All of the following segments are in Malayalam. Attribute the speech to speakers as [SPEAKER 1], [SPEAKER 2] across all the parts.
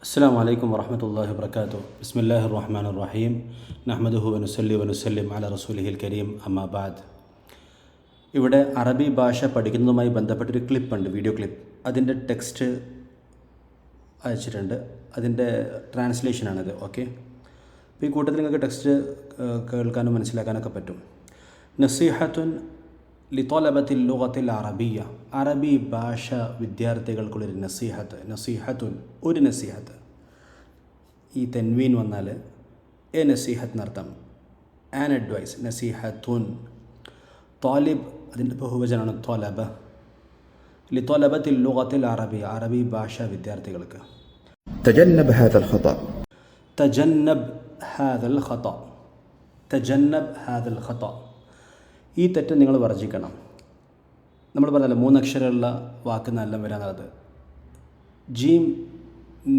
[SPEAKER 1] السلام عليكم ورحمة الله وبركاته. بسم الله الرحمن الرحيم. نحمده ونصلي ونسلم على رسوله الكريم. أما بعد. ഇവിടെ അറബി ഭാഷ പഠിക്കുന്നതുമായി ബന്ധപ്പെട്ടൊരു ക്ലിപ്പുണ്ട്, വീഡിയോ ക്ലിപ്പ്. അതിൻ്റെ ടെക്സ്റ്റ് അയച്ചിട്ടുണ്ട്, അതിൻ്റെ ട്രാൻസ്ലേഷനാണിത്. ഓക്കെ, അപ്പോൾ ഈ കൂട്ടത്തിൽ നിങ്ങൾക്ക് ടെക്സ്റ്റ് കേൾക്കാനും മനസ്സിലാക്കാനൊക്കെ പറ്റും. നസീഹത്തുൻ ലിത്വലബത്തിൽ ലുഗത്തിൽ അറബിയ, അറബി ഭാഷ വിദ്യാർത്ഥികൾക്കുള്ളൊരു നസീഹത്ത്. നസീഹത്തുൻ ഒരു നസീഹത്ത്, ഈ തെൻവീൻ വന്നാൽ എ നസീഹത്ത് എന്നർത്ഥം. An advice, നസീഹത്തുൻ. ത്വാലിബ് അതിൻ്റെ ബഹുവചനമാണ് ത്വലബ. ലിത്വലബത്തിൽ ലുഗത്തിൽ അറബിയ, അറബി ഭാഷ വിദ്യാർത്ഥികൾക്ക്.
[SPEAKER 2] തജന്നബ് ഹാദൽ ഖത,
[SPEAKER 1] തജന്നബ് ഹാദൽ ഖത, തജന്നബ് ഹാദൽ ഖത. ഈ തെറ്റ് നിങ്ങൾ വർജിക്കണം. നമ്മൾ പറഞ്ഞല്ലോ 3 അക്ഷരമുള്ള വാക്ക് നല്ല വരാനുള്ളത്. ജീം,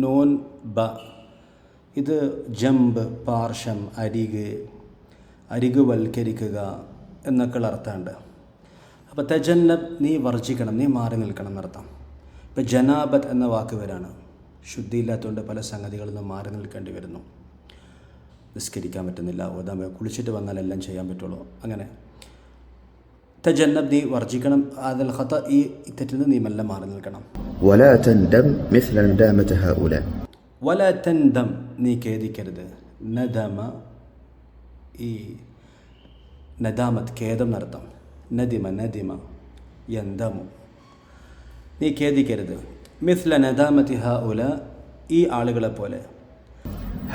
[SPEAKER 1] നോൻ, ബ. ഇത് ജംബ്, പാർശ്വം, അരികുവൽക്കരിക്കുക എന്നൊക്കെയുള്ള അർത്ഥമുണ്ട്. അപ്പോൾ തജന്നബ്, നീ വർജിക്കണം, നീ മാറി നിൽക്കണം എന്നർത്ഥം. ഇപ്പോൾ ജനാബത്ത് എന്ന വാക്ക് വരാണ്. ശുദ്ധിയില്ലാത്തതുകൊണ്ട് പല സംഗതികളിൽ നിന്ന് മാറി നിൽക്കേണ്ടി വരുന്നു. നിസ്കരിക്കാൻ പറ്റുന്നില്ല, കുളിച്ചിട്ട് വന്നാൽ എല്ലാം ചെയ്യാൻ പറ്റുള്ളൂ. അങ്ങനെ തജന്നബ്, നീ വർജിക്കണം. ആദൽ ഖത, ഈ തെറ്റിൽ നിന്ന് നീ മെല്ലെ മാറി നിൽക്കണം.
[SPEAKER 2] വലാ തൻദം മിസ്ല നദാമത ഹൗല,
[SPEAKER 1] വലാ തൻദം, നീ ഖേദിക്കരുത്. നദമ, ഈ നദാമത്ത് ഖേദം നടത്താം. നദിമ യന്തമു, നീ ഖേദിക്കരുത്. മിസ്ല നദാമതി ഹൗല, ഈ ആളുകളെ പോലെ.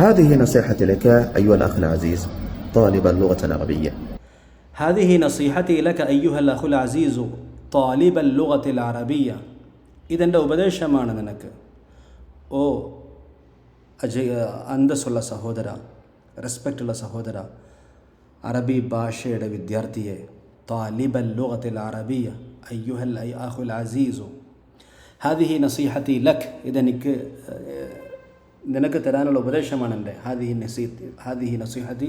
[SPEAKER 2] هذه نصيحتي لك أيها الأخ العزيز طالب اللغة العربية.
[SPEAKER 1] هذه نصيحتي لك أيها الأخ العزيز طالب اللغة العربية. ഇതെൻ്റെ ഉപദേശമാണ് നിനക്ക്, ഓ അന്തസ്സുള്ള സഹോദര, റെസ്പെക്റ്റുള്ള സഹോദര, അറബി ഭാഷയുടെ വിദ്യാർത്ഥിയെ. താലിബൽ ലുഗത്തിൽ അറബിയ അയ്യുഹൽ അഖുൽ അസീസു. ഹാദിഹി നസീഹത്തി ലക്, ഇതെനിക്ക് നിനക്ക് തരാനുള്ള ഉപദേശമാണ് എൻ്റെ. ഹാദിഹി നസീഹത്തി,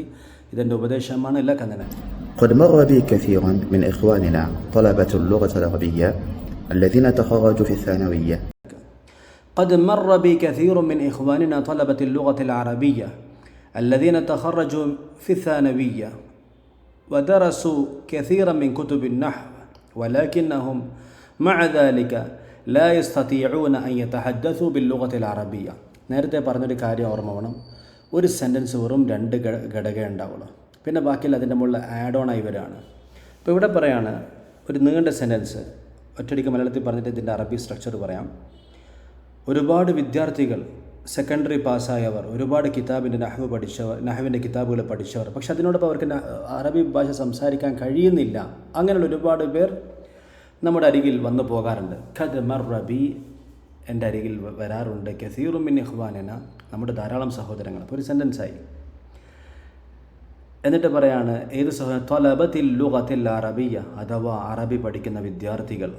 [SPEAKER 1] ഇതെൻ്റെ ഉപദേശമാണ് ലക് നിനക്ക്.
[SPEAKER 2] قد مر بي كثير من إخواننا طلبة اللغة العربية الذين تخرجوا في الثانوية.
[SPEAKER 1] قد مر بي كثير من إخواننا طلبة اللغة العربية الذين تخرجوا في الثانوية ودرسوا كثيرا من كتب النحو ولكنهم مع ذلك لا يستطيعون أن يتحدثوا باللغة العربية. നേരത്തെ പറഞ്ഞൊരു കാര്യം ഓർമ്മ വേണം. ഒരു സെൻറ്റൻസ് വെറും 2 ഘടകമേ ഉണ്ടാവുള്ളൂ, പിന്നെ ബാക്കിയുള്ള അതിൻ്റെ മുകളിൽ ആഡ് ഓൺ ആയി വരികയാണ്. ഇപ്പോൾ ഇവിടെ പറയാണ് ഒരു നീണ്ട സെൻറ്റൻസ് ഒറ്റയടിക്ക് മലയാളത്തിൽ പറഞ്ഞിട്ട് ഇതിൻ്റെ അറബി സ്ട്രക്ചർ പറയാം. ഒരുപാട് വിദ്യാർത്ഥികൾ, സെക്കൻഡറി പാസ്സായവർ, ഒരുപാട് കിതാബിൻ്റെ നഹ്വിൻ്റെ കിതാബുകൾ പഠിച്ചവർ, പക്ഷെ അതിനോടൊപ്പം അവർക്ക് അറബി ഭാഷ സംസാരിക്കാൻ കഴിയുന്നില്ല. അങ്ങനെയുള്ള ഒരുപാട് പേർ നമ്മുടെ അരികിൽ വന്നു പോകാറുണ്ട്. ഖദ് മർറ ബി, എൻ്റെ അരികിൽ വരാറുണ്ട്. കസീറും മിൻ ഇഖ്വാനിന, നമ്മുടെ ധാരാളം സഹോദരങ്ങൾ. അപ്പോൾ ഒരു സെൻറ്റൻസായി. എന്നിട്ട് പറയാണ് ഏത് സഹോദരൻ? ത്വലബത്തിൽ ലുഗത്തിൽ അറബിയ, അഥവാ അറബി പഠിക്കുന്ന വിദ്യാർത്ഥികൾ.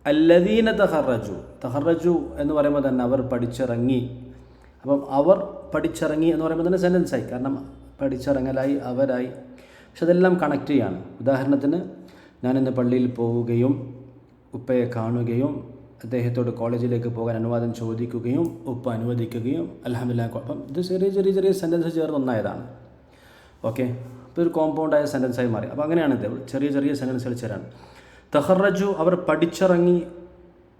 [SPEAKER 1] അല്ലദീന തഖറജു എന്ന് പറയുമ്പോൾ തന്നെ അവർ പഠിച്ചിറങ്ങി. അപ്പം അവർ പഠിച്ചിറങ്ങി എന്ന് പറയുമ്പോൾ തന്നെ സെൻറ്റൻസായി, കാരണം പഠിച്ചിറങ്ങലായി, അവരായി. പക്ഷെ അതെല്ലാം കണക്ട് ചെയ്യാണ്. ഉദാഹരണത്തിന്, ഞാനിന്ന് പള്ളിയിൽ പോവുകയും ഉപ്പയെ കാണുകയും അദ്ദേഹത്തോട് കോളേജിലേക്ക് പോകാൻ അനുവാദം ചോദിക്കുകയും ഉപ്പ അനുവദിക്കുകയും അൽഹംദുലില്ലാഹ്. അപ്പം ഇത് ചെറിയ സെൻറ്റൻസ് ചേർന്ന് ഒന്നായതാണ്. ഓക്കെ, ഇപ്പോൾ ഒരു കോമ്പൗണ്ടായ സെൻറ്റൻസായി മാറി. അപ്പോൾ അങ്ങനെയാണ് ഇത്, ചെറിയ സെൻറ്റൻസുകൾ ചേരാണ്. തഖറജു, അവർ പഠിച്ചിറങ്ങി.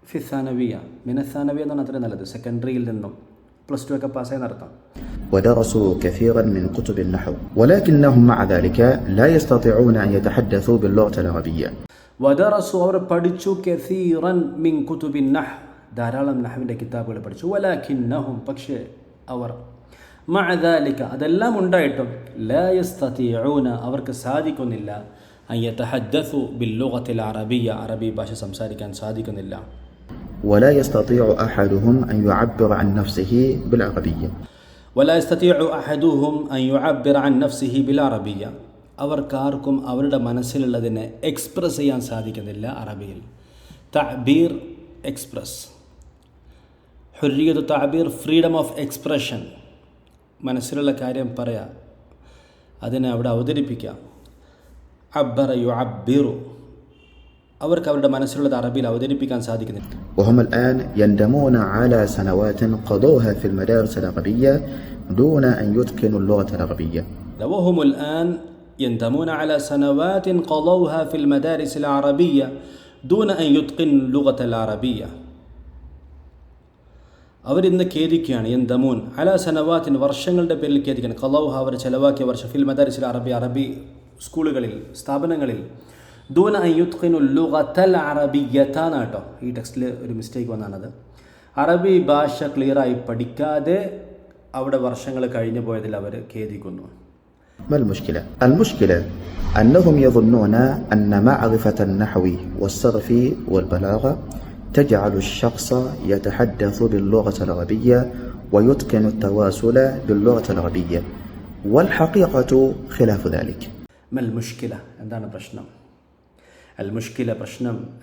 [SPEAKER 1] ഫി സാനവിയ, മിനസാനവിയ എന്നാണ് അത്രയും നല്ലത്, സെക്കൻഡറിയിൽ നിന്നും +2 ഒക്കെ പാസ്സായി നടത്താം.
[SPEAKER 2] ودرسوا كثيرا من كتب النحو ولكنهم مع ذلك لا يستطيعون أن يتحدثوا باللغة العربية.
[SPEAKER 1] വദറസു, അവർ പഠിച്ചു. കസീറൻ മിൻ കുതുബിൻ നഹ്, ധാരാളം നഹ്വിൻ്റെ കിതാബുകൾ പഠിച്ചു. വലാകിന്നഹും, പക്ഷേ അവർ, മഅ ദാലിക, അതെല്ലാം ഉണ്ടായിട്ടും, ലാ യസ്തതിഊന, അവർക്ക് സാധിക്കുന്നില്ല, അൻ യതഹദ്ദസു ബില്ലുഗത്തിൽ അറബിയ, അറബി ഭാഷ സംസാരിക്കാൻ സാധിക്കുന്നില്ല.
[SPEAKER 2] ولا يستطيع أحدهم أن يعبر عن نفسه بالعربية.
[SPEAKER 1] ولا يستطيع أحدهم أن يعبر عن نفسه بالعربية, അവർക്കാർക്കും അവരുടെ മനസ്സിലുള്ളതിനെ എക്സ്പ്രസ് ചെയ്യാൻ സാധിക്കുന്നില്ല അറബിയിൽ. തഅബീർ, എക്സ്പ്രസ്. ഹുർരിയത്തു തഅബീർ, ഫ്രീഡം ഓഫ് എക്സ്പ്രഷൻ. മനസ്സിലുള്ള കാര്യം പറയാം, അതിനെ അവിടെ അവതരിപ്പിക്കാം. അബ്ബറ യുഅബ്ബിറു, അവർക്ക് അവരുടെ മനസ്സിലുള്ളത് അറബിയിൽ അവതരിപ്പിക്കാൻ സാധിക്കുന്നില്ല.
[SPEAKER 2] وهم الآن يندمون على سنوات قضوها في المدارس العربية دون أن يتقنوا اللغة العربية.
[SPEAKER 1] وهم الآن يندمون على سنوات قضوها في المدارس العربية دون أن يتقنوا اللغة العربية. അവരിന്ന് ഖേദിക്കുകയാണ്. യന്തമൂൻ അല സനവാത്തിന് വർഷങ്ങളുടെ പേരിൽ ഖേദിക്കുകയാണ്. ഖളൗഹ അവർ ചെലവാക്കിയ വർഷം ഫിൽ മദാരിസിൽ അറബി സ്കൂളുകളിൽ സ്ഥാപനങ്ങളിൽ ദൂന അൻ യുത്ഖിനു ലുഗതൽ അറബിയ്യത എന്നാട്ടോ. ഈ ടെക്സ്റ്റിൽ ഒരു മിസ്റ്റേക്ക് വന്നാണത്. അറബി ഭാഷ ക്ലിയറായി പഠിക്കാതെ അവിടെ വർഷങ്ങൾ കഴിഞ്ഞു പോയതിൽ അവർ ഖേദിക്കുന്നു.
[SPEAKER 2] ما المشكلة؟ المشكلة أنهم يظنون أن معرفة النحو والصرف والبلاغة تجعل الشخص يتحدث باللغة العربية ويتقن التواصل باللغة العربية، والحقيقة خلاف ذلك.
[SPEAKER 1] ما المشكلة؟ عندنا برشنم.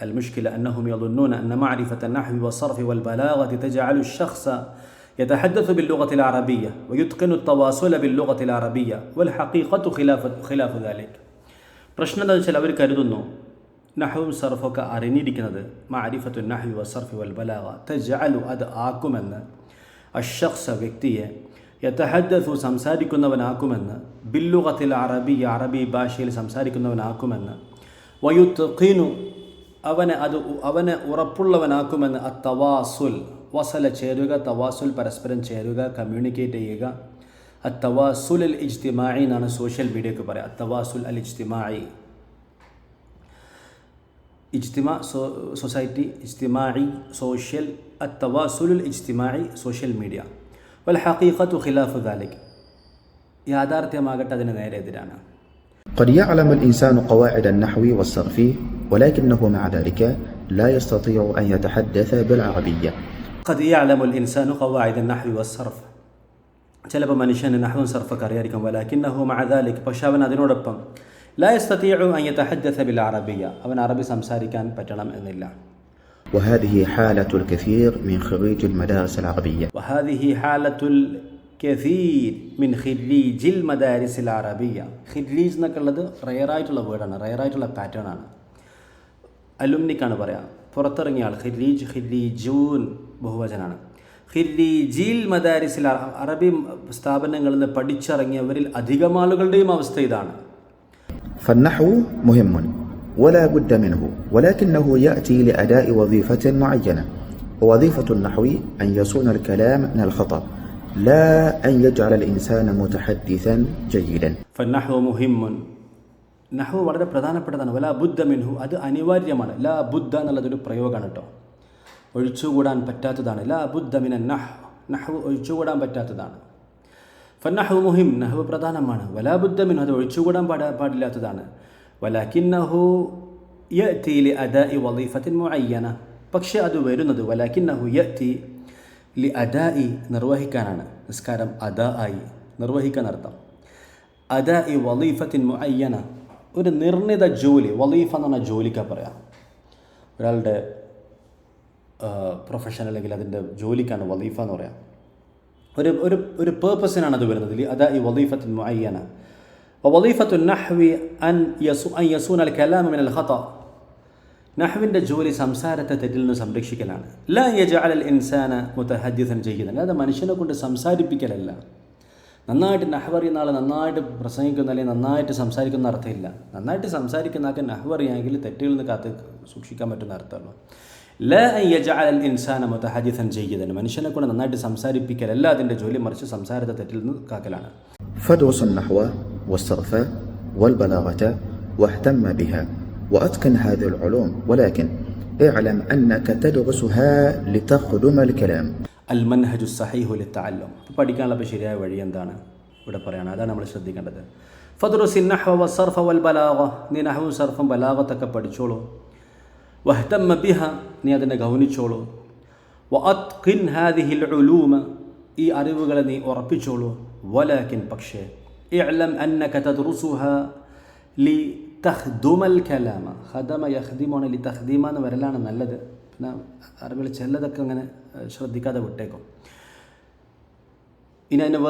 [SPEAKER 1] المشكلة أنهم يظنون أن معرفة النحو والصرف والبلاغة تجعل الشخص يتحدث باللغة العربية ويتقن التواصل باللغة العربية، والحقيقة خلاف ذلك. പ്രശ്നം എന്താണെന്ന് വെച്ചാൽ അവർ കരുതുന്നു നഹ്വും സർഫൊക്കെ അറിഞ്ഞിരിക്കുന്നത് മഅരിഫത്തു നഹ്വി വസ്സർഫി വൽ ബലാഗ തജഅലു അത് ആക്കുമെന്ന് അഷ്ഖ്സ വ്യക്തിയെ യതഹദ്ദസു സംസാരിക്കുന്നവനാക്കുമെന്ന് ബില്ലുഗത്തിൽ അറബിയ അറബി ഭാഷയിൽ സംസാരിക്കുന്നവനാക്കുമെന്ന് വയുത്ഖിനു അവനെ ഉറപ്പുള്ളവനാക്കുമെന്ന് അത്തവാസുൽ വസല ചേരുക, തവാസുൽ പരസ്പരം ചേരുക, കമ്മ്യൂണിക്കേറ്റ് ചെയ്യുക. അത്തവാസുൽ അൽ ഇജ്തിമാഇ എന്നാണ് സോഷ്യൽ മീഡിയക്ക് പറയുക. അത്തവാസുൽ അൽ ഇജ്തിമാഇ, ഇജ്തിമാ സൊസൈറ്റി, ഇജ്തിമാഇ സോഷ്യൽ, അത്തവാസുൽ ഇജ്തിമാഇ സോഷ്യൽ മീഡിയ. വൽ ഹഖീഖത്തു ഖിലാഫു ദാലിക്, യാഥാർത്ഥ്യമാകട്ടെ അതിന് നേരെ എതിരാണ്.
[SPEAKER 2] قد يعلم الإنسان قواعد النحو والصرف ولكنه مع ذلك لا يستطيع أن يتحدث بالعربية.
[SPEAKER 1] قد يعلم الإنسان قواعد النحو والصرف, ചിലപ്പോൾ മനുഷ്യന് നഹ്വും സർഫൊക്കെ അറിയായിരിക്കും. വലാകിന്നഹു മഅ ദാലിക്, പക്ഷെ അവൻ അതിനോടൊപ്പം ലാ യസ്തതിഉ അൻ യതഹദ്ദസ ബിൽ അറബിയ്യ, അവൻ അറബി സംസാരിക്കാൻ പറ്റണം എന്നില്ല.
[SPEAKER 2] وهذه حالة الكثير من خريج المدارس العربية.
[SPEAKER 1] وهذه حالة الكثير من خريج المدارس العربية. ഖിരീജ് എന്നൊക്കെ ഉള്ളത് റയറായിട്ടുള്ള വേർഡാണ്, റയറായിട്ടുള്ള പാറ്റേൺ ആണ്. അലുമിനിക്കാണ് പറയാം, പുറത്തിറങ്ങിയ ആൾ. ഖിരീജൂൻ ബഹുവചനാണ്. ഖിരീജിൽ മദാരിസിൽ അറബി സ്ഥാപനങ്ങളിൽ നിന്ന് പഠിച്ചിറങ്ങിയവരിൽ അധികം ആളുകളുടെയും അവസ്ഥ ഇതാണ്.
[SPEAKER 2] فالنحو مهم ولا بد منه، ولكنه يأتي لأداء وظيفة معينة، ووظيفة النحو أن يصون الكلام من الخطأ لا أن يجعل الإنسان متحدثا جيدا.
[SPEAKER 1] فالنحو مهم, നഹ്വ് വളരെ പ്രധാനപ്പെട്ടതാണ്. വലാ ബുദ്ധ മിൻഹു, അത് അനിവാര്യമാണ്. ലാ ബുദ്ധ എന്നുള്ളതൊരു പ്രയോഗമാണ് കേട്ടോ, ഒഴിച്ചുകൂടാൻ പറ്റാത്തതാണ്. ലാ ബുദ്ധ മിനൻ നഹ്വ് ഒഴിച്ചുകൂടാൻ പറ്റാത്തതാണ്. ഫന്നഹ്വു മുഹിം, നഹ്വ് പ്രധാനമാണ്. വലാ ബുദ്ധ മിൻഹു, അത് ഒഴിച്ചുകൂടാൻ പാടില്ലാത്തതാണ്. വലാകിന്നഹു യഅതി ലിഅദാഇ വളീഫത്തിൻ മുഅയ്യന, പക്ഷേ അത് വരുന്നത് വലാകിന്നഹു യഅതി ലിഅദാഇ നിർവഹിക്കാനാണ്. നിസ്കാരം അദാ ആയി നിർവഹിക്കാൻ അർത്ഥം. അദാഇ വളീഫത്തിൻ മുഅയ്യന, ഒരു നിർണിത ജോലി. വളീഫ എന്ന് പറഞ്ഞാൽ ജോലിക്കാണ് പറയാം. ഒരാളുടെ പ്രൊഫഷൻ അല്ലെങ്കിൽ അതിൻ്റെ ജോലിക്കാണ് വളീഫ എന്ന് പറയാം. ഒരു പേർപ്പസിനാണ് അത് വരുന്നത്. അദാഇ വളീഫത്തിൻ മുഅയ്യന. വളീഫത്തു നഹ്വി അൻ യസൂന അൽ കലാമ മിനൽ ഖത, നഹ്വിൻ്റെ ജോലി സംസാരത്തെ തെറ്റിൽ നിന്ന് സംരക്ഷിക്കലാണ്. ലാ യജഅല അൽ ഇൻസാന മുതഹദ്ദിസൻ ജയ്യിദൻ, അത് മനുഷ്യനെ കൊണ്ട് സംസാരിപ്പിക്കലല്ല. നന്നായിട്ട് നഹ്വ് അറിയുന്ന ആൾ നന്നായിട്ട് പ്രസംഗിക്കുന്ന അല്ലെങ്കിൽ നന്നായിട്ട് സംസാരിക്കുന്ന അർത്ഥമില്ല. നന്നായിട്ട് സംസാരിക്കുന്ന ആൾക്ക് നഹ്വ് അറിയാമെങ്കിൽ തെറ്റുകളിൽ നിന്ന് കാത്ത് സൂക്ഷിക്കാൻ പറ്റുന്ന അർത്ഥമുള്ളൂ. ലാ അൻ യജഅല അൽ ഇൻസാന മുതഹദ്ദിസൻ ജയ്യിദൻ, മനുഷ്യനെ കൊണ്ട് നന്നായിട്ട് സംസാരിപ്പിക്കലല്ല അതിൻ്റെ ജോലി, മറിച്ച് സംസാരത്തെ തെറ്റിൽ നിന്ന് കാക്കലാണ്.
[SPEAKER 2] فادرس النحو والصرف والبلاغة واهتم بها وأتقن هذه العلوم، ولكن اعلم أنك تدرسها لتخدم الكلام.
[SPEAKER 1] المنهج الصحيح للتعلم, പഠിക്കാനുള്ള ശരിയായ വഴി എന്താണ് ഇവിടെ പറയാണ്, അതാണ് നമ്മൾ ശ്രദ്ധിക്കേണ്ടത്. ഫദ്റുസി നഹ്വ വസ്സർഫ വൽബലാഗ, നീ നഹ്വും സർഫും ബലാഗത്തൊക്കെ പഠിച്ചോളൂ. വഹ്തമ്മ ബിഹ, നീ അതിനെ ഗൗനിച്ചോളൂ. വഅത്ഖിൻ ഹാദിഹിൽ ഉലൂമ, ഈ അറിവുകളെ നീ ഉറപ്പിച്ചോളൂ. വലാകിൻ, പക്ഷേ ഇഅ്ലം അന്നക തദ്റുസുഹ ലിതഖ്ദുമൽ കലാമ. ഖദമ യഖ്ദിമുന ലിതഖ്ദീമ എന്ന് വരലാണ് നല്ലത്. പിന്നെ അറബികൾ ചിലതൊക്കെ അങ്ങനെ ശ്രദ്ധിക്കാതെ വിട്ടേക്കും. ഇനി അതിന്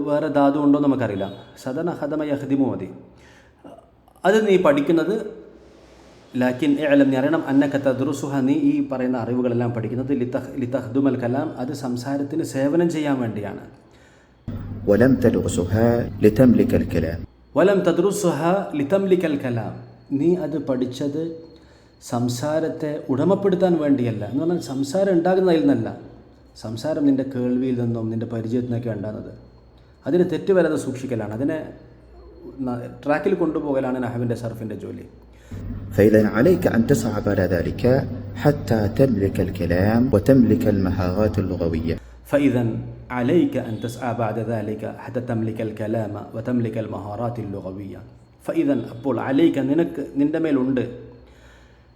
[SPEAKER 1] വേറെ ധാതു ഉണ്ടോ എന്ന് നമുക്കറിയില്ല. സദന ഖദമ യഖ്ദിമു മതി. അത് നീ പഠിക്കുന്നത് ലാക്കിൻ ഇഅ്ലം, നീ അറിയണം, അന്നക തദ്റുസുഹ, നീ ഈ പറയുന്ന അറിവുകളെല്ലാം പഠിക്കുന്നത് ലിതഖ്ദുമൽ കലാം, അത് സംസാരത്തിന് സേവനം ചെയ്യാൻ വേണ്ടിയാണ്.
[SPEAKER 2] വലം തദ്റുസുഹ ലിതംലികൽ കലാം,
[SPEAKER 1] വലം തദ്റുസുഹ ലിതംലികൽ കലാം, നീ അത് പഠിച്ചത് സംസാരത്തെ ഉടമപ്പെടുത്താൻ വേണ്ടിയല്ല. എന്ന് പറഞ്ഞാൽ സംസാരം ഉണ്ടാകുന്നതിൽ നിന്നല്ല, സംസാരം നിൻ്റെ കേൾവിയിൽ നിന്നും നിൻ്റെ പരിചയത്തിൽ നിന്നൊക്കെ ഉണ്ടാകുന്നത്. അതിന് തെറ്റ് വരാതെ സൂക്ഷിക്കലാണ്, അതിനെ ട്രാക്കിൽ കൊണ്ടുപോകലാണ് നഹ്വിൻ്റെ സർഫിൻ്റെ ജോലി.
[SPEAKER 2] فإذا عليك أن تسعى بعد ذلك حتى تملك الكلام وتملك المهارات اللغوية.
[SPEAKER 1] فإذا عليك أن تسعى بعد ذلك حتى تملك الكلام وتملك المهارات اللغوية. فإذا അപ്പോൾ عليك, നിൻ്റെ മേലുണ്ട്,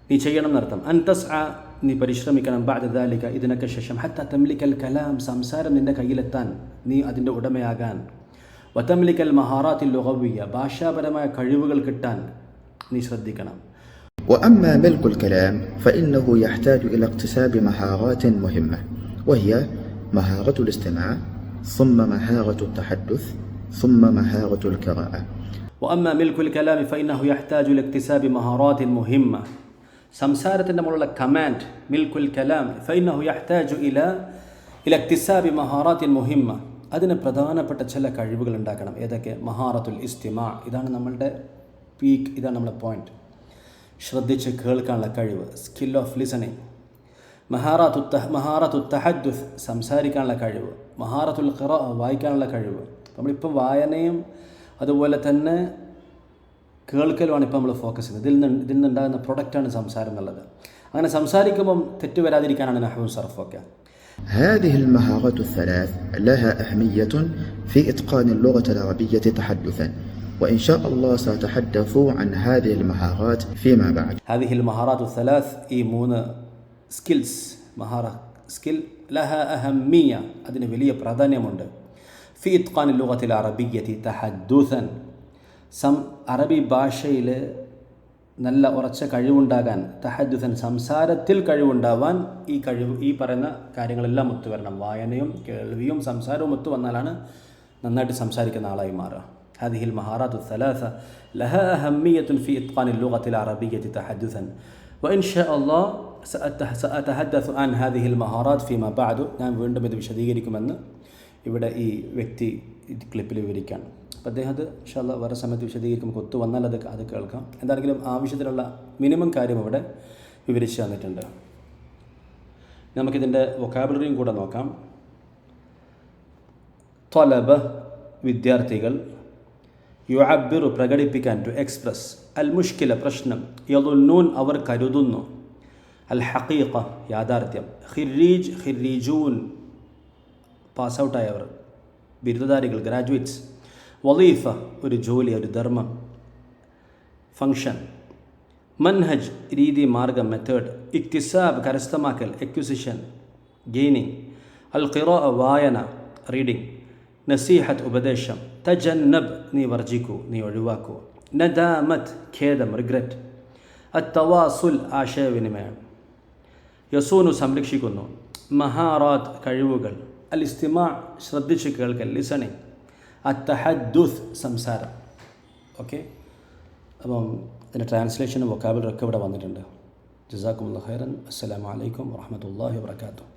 [SPEAKER 1] നീ ചെയ്യണം എന്നർത്ഥം. അൻ തസ്അ, നീ പരിശ്രമിക്കണം, ബഅദ ദാലിക, ഇതിനൊക്കെ ശേഷം, ഹത്ത തംലിക്കൽ കലാം, സംസാരം നിൻ്റെ കയ്യിലെത്താൻ, നീ അതിൻ്റെ ഉടമയാകാൻ, വതംലിക്കൽ മഹാറാത്തിൽ ലുഗവിയ്യ, ഭാഷാപരമായ കഴിവുകൾ കിട്ടാൻ നീ ശ്രദ്ധിക്കണം.
[SPEAKER 2] وأما ملك الكلام فإنه يحتاج إلى اكتساب مهارات مهمة، وهي مهارة الاستماع، ثم مهارة التحدث، ثم مهارة القراءة.
[SPEAKER 1] وأما ملك الكلام فإنه يحتاج إلى اكتساب مهارات مهمة. സംസാരത്തിൻ്റെ മുകളിലുള്ള കമാൻഡ് മിൽക്കുൽ കലാം, ഫൈനഹു യഹ്താജു ഇലാ ഇക്തിസാബി മഹാറാത്തിൻ മുഹിമ്മ, അതിന് പ്രധാനപ്പെട്ട ചില കഴിവുകൾ ഉണ്ടാക്കണം. ഏതൊക്കെ? മഹാറത്തുൽ ഇസ്തിമാ, ഇതാണ് നമ്മളുടെ പീക്ക്, ഇതാണ് നമ്മുടെ പോയിന്റ്. ശ്രദ്ധിച്ച് കേൾക്കാനുള്ള കഴിവ്, സ്കിൽ ഓഫ് ലിസണിങ്. മഹാറത്തു തഹദ്ദുസ്, സംസാരിക്കാനുള്ള കഴിവ്. മഹാറത്തുൽ ഖിറാഅ, വായിക്കാനുള്ള കഴിവ്. നമ്മളിപ്പോൾ വായനയും അതുപോലെ തന്നെ കേൾക്കലുമാണ് ഇപ്പോൾ നമ്മൾ ഫോക്കസ് ചെയ്യുന്നത്. ഇതിൽ നിന്നുണ്ടാകുന്ന പ്രൊഡക്റ്റാണ് സംസാരം എന്നുള്ളത്. അങ്ങനെ സംസാരിക്കുമ്പം തെറ്റ് വരാതിരിക്കാനാണ് നഹ്വും സർഫൊക്കെ.
[SPEAKER 2] هذه المهارات الثلاث لها أهمية في إتقان اللغة العربية تحدثا، وإن شاء الله سأتحدث عن هذه المهارات فيما بعد.
[SPEAKER 1] هذه المهارات الثلاث، ഈ മൂന്ന് സ്കിൽസ്, സ്കിൽ لها أهمية, അതിന് വലിയ പ്രാധാന്യമുണ്ട്. في إتقان اللغة العربية تحدثا, അറബി ഭാഷയിൽ നല്ല ഉറച്ച കഴിവുണ്ടാകാൻ, തഹദ്ദുസൻ, സംസാരത്തിൽ കഴിവുണ്ടാവാൻ ഈ പറയുന്ന കാര്യങ്ങളെല്ലാം ഒത്തു വരണം. വായനയും കേൾവിയും സംസാരവും ഒത്തു വന്നാലാണ് നന്നായിട്ട് സംസാരിക്കുന്ന ആളായി മാറുക. هذه المهارات الثلاثة لها أهمية في إتقان اللغة العربية تحدثا، وإن شاء الله سأتحدث عن هذه المهارات فيما بعد. ഞാൻ വീണ്ടും ഇത് വിശദീകരിക്കുമെന്ന് ഇവിടെ ഈ വ്യക്തി ക്ലിപ്പിൽ വിവരിക്കുകയാണ്. അപ്പോൾ അദ്ദേഹം അത് ഇൻഷാ അല്ലാഹ് വേറെ സമയത്ത് വിശദീകരിക്കുമ്പോൾ ഒത്തു വന്നാൽ അത് കേൾക്കാം. എന്താണെങ്കിലും ആവശ്യത്തിലുള്ള മിനിമം കാര്യം ഇവിടെ വിവരിച്ച് തന്നിട്ടുണ്ട്. നമുക്കിതിൻ്റെ വൊക്കാബുലറിയും കൂടെ നോക്കാം. ത്വലബ, വിദ്യാർത്ഥികൾ. യുഅബ്ബിറു, പ്രകടിപ്പിക്കാൻ, ടു എക്സ്പ്രസ്. അൽ മുഷ്കില, പ്രശ്നം. യളുന്നൂൻ, അവർ കരുതുന്നു. അൽ ഹഖീഖ, യാഥാർത്ഥ്യം. ഖിരീജ്, ഖിരീജൂൻ, പാസ് ഔട്ടായവർ, ബിരുദധാരികൾ, ഗ്രാജുവേറ്റ്സ്. വളീഫ, ഒരു ജോലി, ഒരു ധർമ്മം, ഫങ്ഷൻ. മൻഹജ്, രീതി, മാർഗം, മെത്തേഡ്. ഇക്തിസാബ്, കരസ്ഥമാക്കൽ, എക്വിസിഷൻ, ഗെയിനിങ്. അൽ ഖിറാഅ, വായന, റീഡിംഗ്. നസീഹത്ത്, ഉപദേശം. തജന്നബ്, നീ വർജിക്കൂ, നീ ഒഴിവാക്കൂ. നദാമത്ത്, ഖേദം, റിഗ്രറ്റ്. അത്തവാസുൽ, ആശയവിനിമയം. യസൂനു, സംരക്ഷിക്കുന്നു. മഹാറാത്ത്, കഴിവുകൾ. അൽ ഇസ്തിമാ, ശ്രദ്ധിച്ച് കേൾക്കൽ, ലിസണിങ്. അത്തഹദ്ദുസ്, സംസാരം. ഓക്കെ, അപ്പം ഇതിൻ്റെ ട്രാൻസ്ലേഷനും വൊക്കാബുലറി ഒക്കെ ഇവിടെ വന്നിട്ടുണ്ട്. ജസാക്കുമുല്ലാഹ് ഖൈറൻ. അസ്സലാമു അലൈക്കും വറഹ്മത്തുള്ളാഹി വബറകാതുഹു.